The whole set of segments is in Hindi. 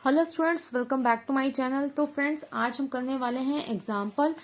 Hello students, welcome back to my channel. तो फ्रेंड्स, आज हम करने वाले हैं एग्जाम्पल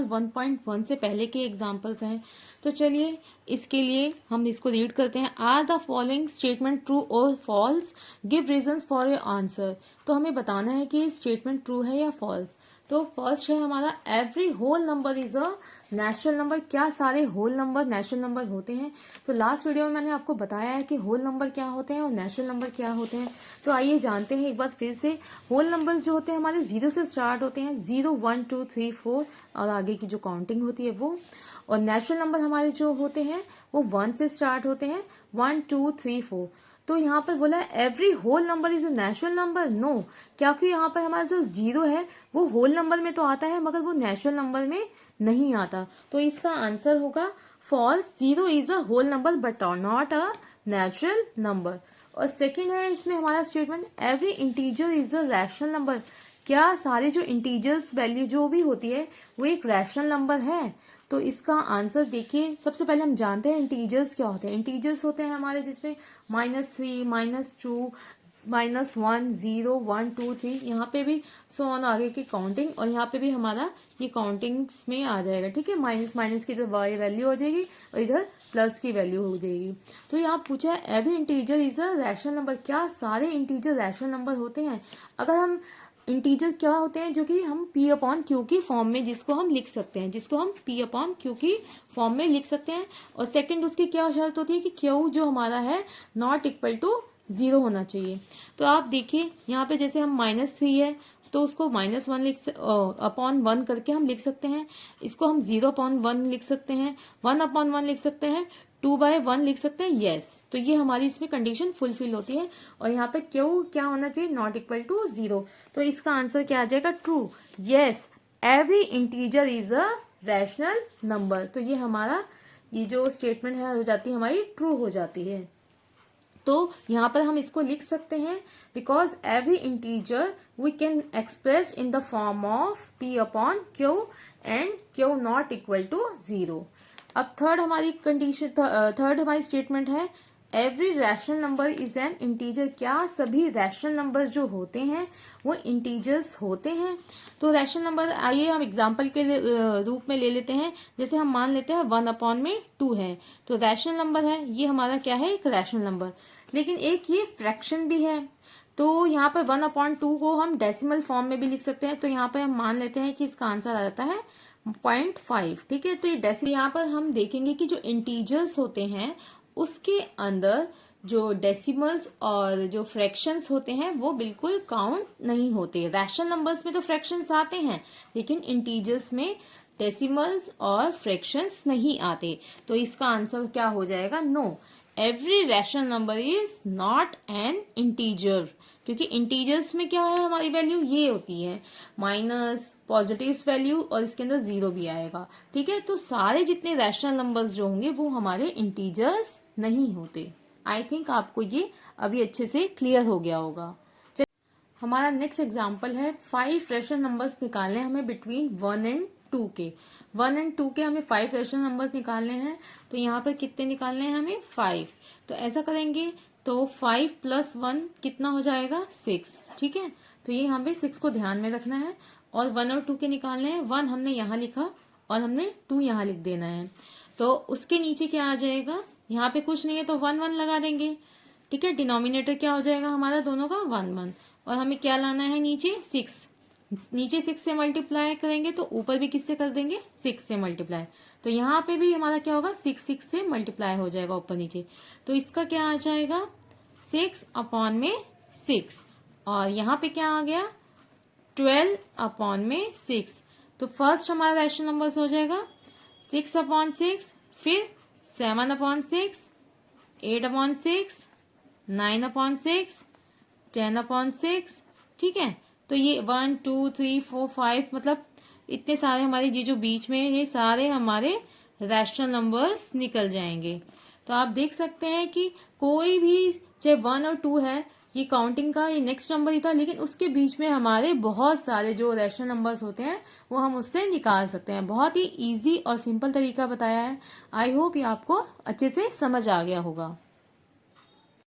1.1 से पहले के एग्जाम्पल्स हैं। तो चलिए इसके लिए हम इसको रीड करते हैं। Are the following statement true और false, give reasons for your answer. तो हमें बताना है कि स्टेटमेंट ट्रू है या फॉल्स। तो फर्स्ट है हमारा, every whole number is a natural number. क्या सारे होल नंबर नेचुरल नंबर होते हैं? तो लास्ट वीडियो में मैंने आपको बताया है कि होल नंबर क्या होते हैं और नेचुरल नंबर क्या होते हैं। तो आइए जानते हैं एक बार फिर से। होल नंबर्स जो होते हैं हमारे 0 से स्टार्ट होते हैं, 0 1 2 3 4 और आगे की जो काउंटिंग होती है वो। और नेचुरल नंबर हमारे जो होते हैं वो 1 से स्टार्ट होते हैं, 1 2 3 4। तो यहाँ पर बोला है every whole number is a natural number. No, क्योंकि यहाँ पर हमारा जो 0 है वो होल नंबर में तो आता है मगर वो नेचुरल नंबर में नहीं आता। तो इसका आंसर होगा false. 0 is a whole number but not a natural number. और सेकंड है इसमें हमारा statement, every integer is a rational number. क्या सारे जो इंटीजर्स वैल्यू जो भी होती है वो एक रैशनल नंबर है? तो इसका आंसर देखिए, सबसे पहले हम जानते हैं इंटीजर्स क्या होते हैं। इंटीजर्स होते हैं हमारे जिसमें -3 -2 -1 0 1 2 3, यहाँ पे भी सो ऑन आगे की काउंटिंग, और यहाँ पे भी हमारा ये काउंटिंग्स में आ जाएगा। ठीक है, माइनस माइनस की इधर वाई वैल्यू हो जाएगी और इधर प्लस की वैल्यू हो जाएगी। तो यहाँ पूछा है every integer is a rational number. क्या सारे इंटीजर रैशनल नंबर होते हैं? अगर हम इंटीजर क्या होते हैं जो कि हम पी अपॉन क्यू की फॉर्म में जिसको हम लिख सकते हैं, जिसको हम पी अपॉन क्यू की फॉर्म में लिख सकते हैं। और सेकंड उसकी क्या शर्त होती है कि क्यू जो हमारा है नॉट इक्वल टू 0 होना चाहिए। तो आप देखिए यहाँ पे जैसे हम -3 है तो उसको -1 अपॉन 1 करके हम लिख सकते हैं। इसको हम 0 अपॉन 1 लिख सकते हैं, 1 अपॉन 1 लिख सकते हैं, 2/1 लिख सकते हैं। यस, तो ये हमारी इसमें कंडीशन फुलफिल होती है। और यहाँ पे क्यू क्या होना चाहिए? Not equal to 0। तो इसका आंसर क्या आ जाएगा? True. Yes, every integer is a rational number. तो ये हमारा ये जो स्टेटमेंट है हो जाती है हमारी ट्रू हो जाती है। तो यहाँ पर हम इसको लिख सकते हैं, because every integer we can express in the form of P upon Q and Q not equal to 0। अब थर्ड हमारी कंडीशन, थर्ड हमारी स्टेटमेंट है, every rational number is an integer. क्या सभी रैशनल नंबर जो होते हैं वो इंटीजर्स होते हैं? तो रैशनल नंबर आइए हम एग्जांपल के रूप में ले लेते हैं। जैसे हम मान लेते हैं 1 अपॉन में 2 है, तो रैशनल नंबर है, ये हमारा क्या है? एक रैशनल नंबर। लेकिन एक ये फ्रैक्शन भी है, तो यहाँ पर 1/2 को हम डेसिमल फॉर्म में भी लिख सकते हैं। तो यहाँ पर हम मान लेते हैं कि इसका आंसर आ जाता है 0.5। ठीक है, तो ये डेसिमल, यहाँ पर हम देखेंगे कि जो इंटीजर्स होते हैं उसके अंदर जो डेसिमल्स और जो फ्रैक्शंस होते हैं वो बिल्कुल काउंट नहीं होते। रैशनल नंबर्स में तो फ्रैक्शंस आते हैं लेकिन इंटीजर्स में डेसिमल्स और फ्रैक्शंस नहीं आते। तो इसका आंसर क्या हो जाएगा? No, every rational number is not an integer. क्योंकि इंटीजर्स में क्या है, हमारी वैल्यू ये होती है माइनस पॉजिटिव वैल्यू और इसके अंदर 0 भी आएगा। ठीक है, तो सारे जितने रैशनल नंबर्स जो होंगे वो हमारे इंटीजर्स नहीं होते। आई थिंक आपको ये अभी अच्छे से क्लियर हो गया होगा। हमारा नेक्स्ट एग्जाम्पल है, 5 रैशनल नंबर्स निकालने हमें बिटवीन 1 एंड 2 के। 1 एंड 2 के हमें 5 रैशनल नंबर्स निकालने हैं। तो यहाँ पर कितने निकालने हैं हमें? 5। तो ऐसा करेंगे तो 5 + 1 कितना हो जाएगा? 6। ठीक है, तो ये यहाँ पे 6 को ध्यान में रखना है। और 1 और 2 के निकालने हैं। 1 हमने यहाँ लिखा और हमने 2 यहाँ लिख देना है। तो उसके नीचे क्या आ जाएगा? यहाँ पे कुछ नहीं है तो 1 1 लगा देंगे। ठीक है, डिनोमिनेटर क्या हो जाएगा हमारा दोनों का? 1 1। और हमें क्या लाना है? नीचे 6। नीचे 6 से मल्टीप्लाई करेंगे तो ऊपर भी किससे कर देंगे? 6 से मल्टीप्लाई। तो यहाँ पे भी हमारा क्या होगा? 6 6 से मल्टीप्लाई हो जाएगा ऊपर नीचे। तो इसका क्या आ जाएगा? 6 अपॉन में 6। और यहाँ पे क्या आ गया? 12 अपॉन में 6। तो फर्स्ट हमारा रैशनल नंबर हो जाएगा 6 अपॉन 6, फिर 7 अपॉन 6, 8 अपॉन 6, 9 अपॉन 6, 10 अपॉन 6। ठीक है, तो ये 1 2 3 4 5 मतलब इतने सारे हमारे ये जो बीच में ये सारे हमारे रैशनल नंबर्स निकल जाएंगे। तो आप देख सकते हैं कि कोई भी, चाहे 1 और 2 है, ये काउंटिंग का ये नेक्स्ट नंबर ही था, लेकिन उसके बीच में हमारे बहुत सारे जो रैशनल नंबर्स होते हैं वो हम उससे निकाल सकते हैं। बहुत ही इजी और सिंपल तरीका बताया है। आई होप ये आपको अच्छे से समझ आ गया होगा।